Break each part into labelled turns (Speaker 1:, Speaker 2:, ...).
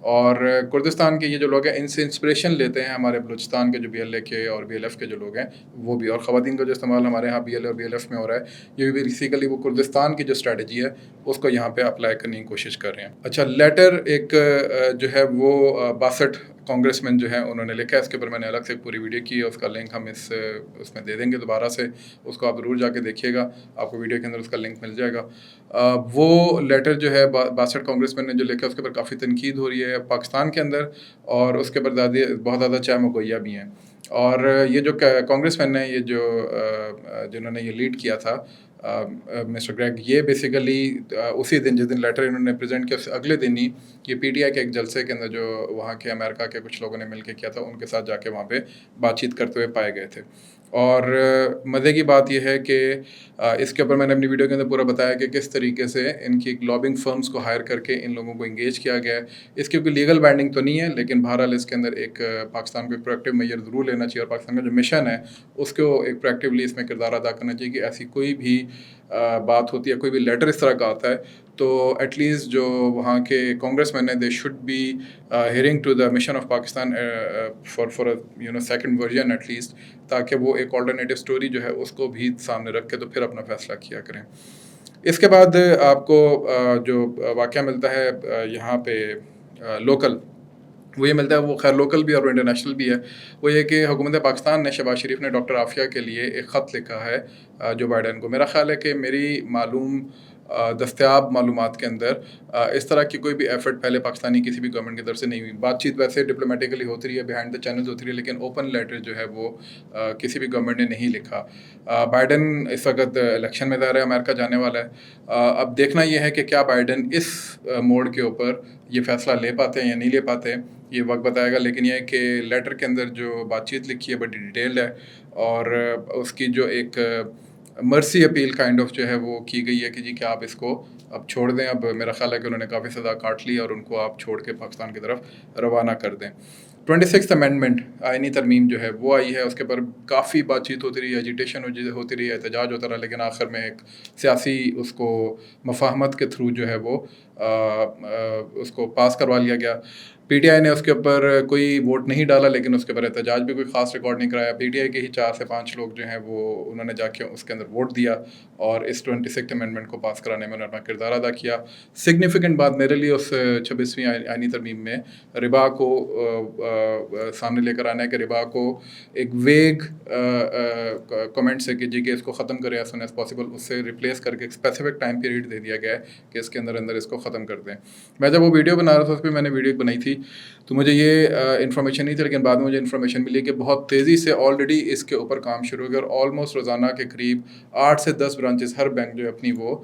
Speaker 1: اور کردستان کے یہ جو لوگ ہیں ان سے انسپریشن لیتے ہیں ہمارے بلوچستان کے جو BLA کے اور BLF کے جو لوگ ہیں وہ بھی. اور خواتین کا جو استعمال ہمارے یہاں BLA اور BLF میں ہو رہا ہے یہ بھی بیسیکلی وہ کردستان کی جو اسٹریٹجی ہے اس کو یہاں پہ اپلائی کرنے کی کوشش کر رہے ہیں. اچھا لیٹر ایک جو ہے وہ 62 کانگریس مین جو ہے انہوں نے لکھا ہے. اس کے اوپر میں نے الگ سے پوری ویڈیو کی ہے, اس کا لنک ہم اس میں دے دیں گے دوبارہ سے, اس کو آپ ضرور جا کے دیکھیے گا, آپ کو ویڈیو کے اندر اس کا لنک مل جائے گا. وہ لیٹر جو ہے 62 کانگریس مین نے جو لکھا ہے اس کے اوپر کافی تنقید ہو رہی ہے پاکستان کے اندر, اور اس کے اوپر بہت زیادہ چائے مگویا بھی ہیں. اور یہ جو کانگریس مین ہیں یہ جو جنہوں نے یہ لیڈ کیا تھا مسٹر گریگ, یہ بیسیکلی اسی دن جس دن لیٹر انہوں نے پریزنٹ کیا اس اگلے دن ہی یہ PTI کے ایک جلسے کے اندر جو وہاں کے امریکہ کے کچھ لوگوں نے مل کے کیا تھا ان کے ساتھ جا کے وہاں پہ بات چیت کرتے ہوئے پائے گئے تھے. اور مزے کی بات یہ ہے کہ اس کے اوپر میں نے اپنی ویڈیو کے اندر پورا بتایا کہ کس طریقے سے ان کی لابنگ فرمز کو ہائر کر کے ان لوگوں کو انگیج کیا گیا ہے. اس کی کوئی لیگل بائنڈنگ تو نہیں ہے, لیکن بہرحال اس کے اندر ایک پاکستان کو ایک پرویکٹیو میجر ضرور لینا چاہیے, اور پاکستان کا جو مشن ہے اس کو ایک پرویکٹیولی اس میں کردار ادا کرنا چاہیے کہ ایسی کوئی بھی بات ہوتی ہے, کوئی بھی لیٹر اس طرح کا آتا ہے تو ایٹ لیسٹ جو وہاں کے کانگریس مین ہیں they should be hearing to the mission of Pakistan for second version at least, تاکہ وہ ایک آلٹرنیٹیو اسٹوری جو ہے اس کو بھی سامنے رکھ کے تو پھر اپنا فیصلہ کیا کریں. اس کے بعد آپ کو جو واقعہ ملتا ہے یہاں پہ لوکل, وہ یہ ملتا ہے, وہ خیر لوکل بھی اور انٹرنیشنل بھی ہے. وہ یہ کہ حکومت پاکستان نے شہباز شریف نے ڈاکٹر عافیہ کے لیے ایک خط لکھا ہے جو بائیڈن کو. میرا خیال ہے کہ میری دستیاب معلومات کے اندر اس طرح کی کوئی بھی ایفرٹ پہلے پاکستانی کسی بھی گورنمنٹ کی طرف سے نہیں ہوئی. بات چیت ویسے ڈپلومیٹیکلی ہوتی رہی ہے, بیہائنڈ دا چینلز ہوتی رہی ہے, لیکن اوپن لیٹر جو ہے وہ کسی بھی گورنمنٹ نے نہیں لکھا. بائیڈن اس وقت الیکشن میں ظاہر ہے امریکہ جانے والا ہے. اب دیکھنا یہ ہے کہ کیا بائیڈن اس موڑ کے اوپر یہ فیصلہ لے پاتے ہیں یا نہیں لے پاتے, یہ وقت بتائے گا. لیکن یہ ہے کہ لیٹر کے اندر جو بات چیت لکھی ہے بڑی ڈیٹیلڈ ہے, اور اس کی جو ایک مرسی اپیل کائنڈ آف جو ہے وہ کی گئی ہے کہ جی کیا آپ اس کو اب چھوڑ دیں. اب میرا خیال ہے کہ انہوں نے کافی سزا کاٹ لی اور ان کو آپ چھوڑ کے پاکستان کی طرف روانہ کر دیں. 26th امینڈمنٹ آئینی ترمیم جو ہے وہ آئی ہے, اس کے پر کافی بات چیت ہوتی رہی ہے, ایجیٹیشن ہوتی رہی ہے, احتجاج ہوتا رہا, لیکن آخر میں ایک سیاسی اس کو مفاہمت کے تھرو جو ہے وہ اس کو پاس کروا لیا گیا. PTI نے اس کے اوپر کوئی ووٹ نہیں ڈالا, لیکن اس کے اوپر احتجاج بھی کوئی خاص ریکارڈ نہیں کرایا. PTI کے ہی 4 سے 5 لوگ جو ہیں وہ انہوں نے جا کے اس کے اندر ووٹ دیا اور اس 26th امینڈمنٹ کو پاس کرانے میں انہوں نے اپنا کردار ادا کیا. سگنیفیکنٹ بات میرے لیے اس 26ویں آئینی ترمیم میں ربا کو سامنے لے کر آنا ہے, کہ ربا کو ایک ویگ کمنٹ سے کہ جی کہ اس کو ختم کرے ایز سون ایز پاسبل, اس سے ریپلیس کر کے ایک اسپیسیفک ٹائم پیریڈ دے دیا گیا ہے کہ اس کے اندر اس کو ختم کر دیں. میں جب وہ ویڈیو بنا رہا تھا اس پہ میں نے ویڈیو بنائی تھی تو مجھے یہ انفارمیشن نہیں تھی, لیکن بعد میں مجھے انفارمیشن ملی کہ بہت تیزی سے آلریڈی اس کے اوپر کام شروع ہو گیا, اور آلموسٹ روزانہ کے قریب 8 سے 10 برانچز ہر بینک جو ہے اپنی وہ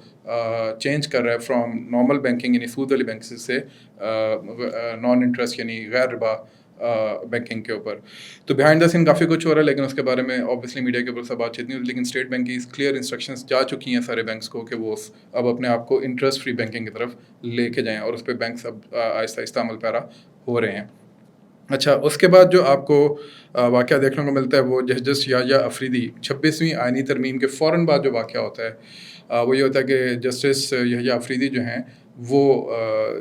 Speaker 1: چینج کر رہا ہے فرام نارمل بینکنگ یعنی سود والی بینک سے نان انٹرسٹ یعنی غیر ربا بینکنگ کے اوپر. تو بیہائنڈ دا سین کافی کچھ ہو رہا ہے, لیکن اس کے بارے میں آبویسلی میڈیا کے اوپر سے بات چیت نہیں ہوتی. لیکن اسٹیٹ بینک کی کلیئر انسٹرکشنز جا چکی ہیں سارے بینکس کو کہ وہ اب اپنے آپ کو انٹرسٹ فری بینکنگ کی طرف لے کے جائیں, اور اس پہ بینکس اب آہستہ آہستہ عمل پیرا ہو رہے ہیں. اچھا, اس کے بعد جو آپ کو واقعہ دیکھنے کو ملتا ہے وہ جسٹس یحییٰ افریدی 26ویں آئینی ترمیم کے فوراً بعد جو واقعہ ہوتا ہے وہ یہ ہوتا ہے کہ جسٹس یحییٰ افریدی جو ہیں وہ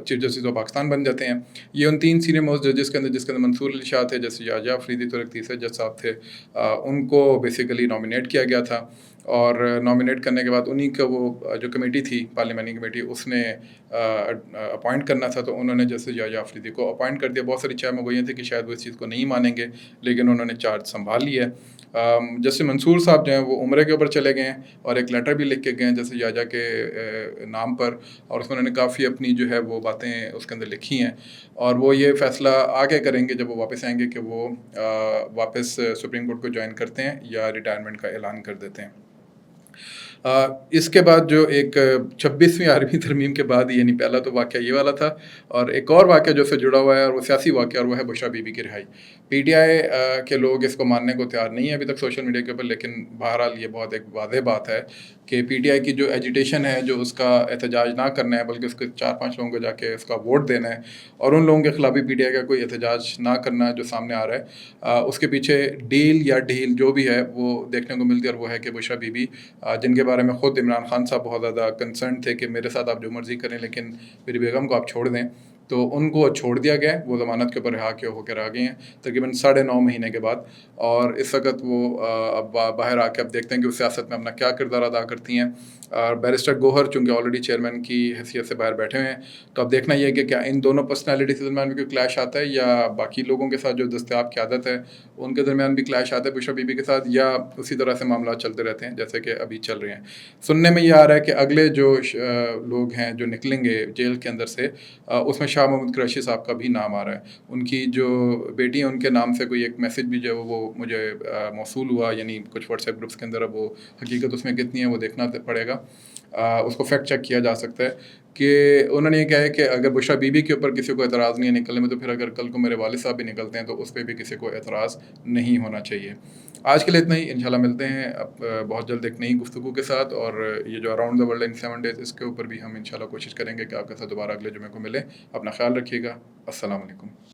Speaker 1: چیف جسٹس آف پاکستان بن جاتے ہیں. یہ ان 3 سینئر موسٹ ججز کے اندر جس کے اندر منصور علی شاہ تھے, جسٹس یحییٰ افریدی تو ایک تیسرے جج صاحب تھے, ان کو بیسیکلی نامینیٹ کیا گیا تھا. اور نامینیٹ کرنے کے بعد انہی کا وہ جو کمیٹی تھی پارلیمانی کمیٹی اس نے اپوائنٹ کرنا تھا, تو انہوں نے جسٹس یحییٰ افریدی کو اپوائنٹ کر دیا. بہت ساری چائے مگوئیاں تھیں کہ شاید وہ اس چیز کو نہیں مانیں گے, لیکن انہوں نے چارج سنبھال لیا ہے. جسٹس منصور صاحب جو ہیں وہ عمرے کے اوپر چلے گئے ہیں اور ایک لیٹر بھی لکھ کے گئے ہیں جسٹس یحییٰ کے نام پر, اور اس میں انہوں نے کافی اپنی جو ہے وہ باتیں اس کے اندر لکھی ہیں, اور وہ یہ فیصلہ آگے کریں گے جب وہ واپس آئیں گے کہ وہ واپس سپریم کورٹ کو جوائن کرتے ہیں یا ریٹائرمنٹ کا اعلان کر دیتے ہیں. اس کے بعد جو ایک 26ویں آئینی ترمیم کے بعد یعنی پہلا تو واقعہ یہ والا تھا, اور ایک اور واقعہ جو سے جڑا ہوا ہے اور وہ سیاسی واقعہ, اور وہ ہے بشرا بی بی کی رہائی. PTI کے لوگ اس کو ماننے کو تیار نہیں ہیں ابھی تک سوشل میڈیا کے اوپر, لیکن بہرحال یہ بہت ایک واضح بات ہے کہ PTI کی جو ایجیٹیشن ہے, جو اس کا احتجاج نہ کرنا ہے بلکہ اس کے 4-5 لوگوں کو جا کے اس کا ووٹ دینا ہے, اور ان لوگوں کے خلاف بھی PTI کا کوئی احتجاج نہ کرنا جو سامنے آ رہا ہے, اس کے پیچھے ڈیل یا ڈھیل جو بھی ہے وہ دیکھنے کو ملتی ہے. اور وہ ہے کہ بشرا بی بی جن کے بارے میں خود عمران خان صاحب بہت زیادہ کنسرن تھے کہ میرے ساتھ آپ جو مرضی کریں لیکن میری بیگم کو آپ چھوڑ دیں, تو ان کو چھوڑ دیا گیا ہے، وہ ضمانت کے اوپر رہا کے ہو کے رہ گئے ہیں تقریباً 9.5 مہینے کے بعد، اور اس وقت وہ اب باہر آ کے اب دیکھتے ہیں کہ وہ سیاست میں اپنا کیا کردار ادا کرتی ہیں. اور بیرسٹر گوہر چونکہ آلریڈی چیئرمین کی حیثیت سے باہر بیٹھے ہوئے ہیں، تو اب دیکھنا یہ ہے کہ کیا ان دونوں پرسنالٹیز کے درمیان بھی کوئی کلیش آتا ہے، یا باقی لوگوں کے ساتھ جو دستیاب قیادت ہے ان کے درمیان بھی کلیش آتا ہے بشرا بی بی کے ساتھ، یا اسی طرح سے معاملات چلتے رہتے ہیں جیسے کہ ابھی چل رہے ہیں. سننے میں یہ آ رہا ہے کہ اگلے جو لوگ ہیں جو نکلیں گے جیل کے اندر سے، اس میں شاہ محمود قریشی صاحب کا بھی نام آ رہا ہے. ان کی جو بیٹی ہیں ان کے نام سے کوئی ایک میسج بھی جو ہے وہ مجھے موصول ہوا، یعنی کچھ واٹس ایپ گروپس کے اندر. اب وہ حقیقت اس میں کتنی ہے وہ دیکھنا پڑے گا، اس کو فیکٹ چیک کیا جا سکتا ہے. کہ انہوں نے یہ کہا ہے کہ اگر بشرا بی بی کے اوپر کسی کو اعتراض نہیں ہے نکلنے میں، تو پھر اگر کل کو میرے والد صاحب بھی نکلتے ہیں تو اس پہ بھی کسی کو اعتراض نہیں ہونا چاہیے. آج کے لیے اتنا ہی، انشاءاللہ ملتے ہیں اب بہت جلد ایک نئی گفتگو کے ساتھ، اور یہ جو around the world in 7 days اس کے اوپر بھی ہم انشاءاللہ کوشش کریں گے کہ آپ کے ساتھ دوبارہ اگلے جمعے کو ملیں. اپنا خیال رکھیے گا. السلام علیکم.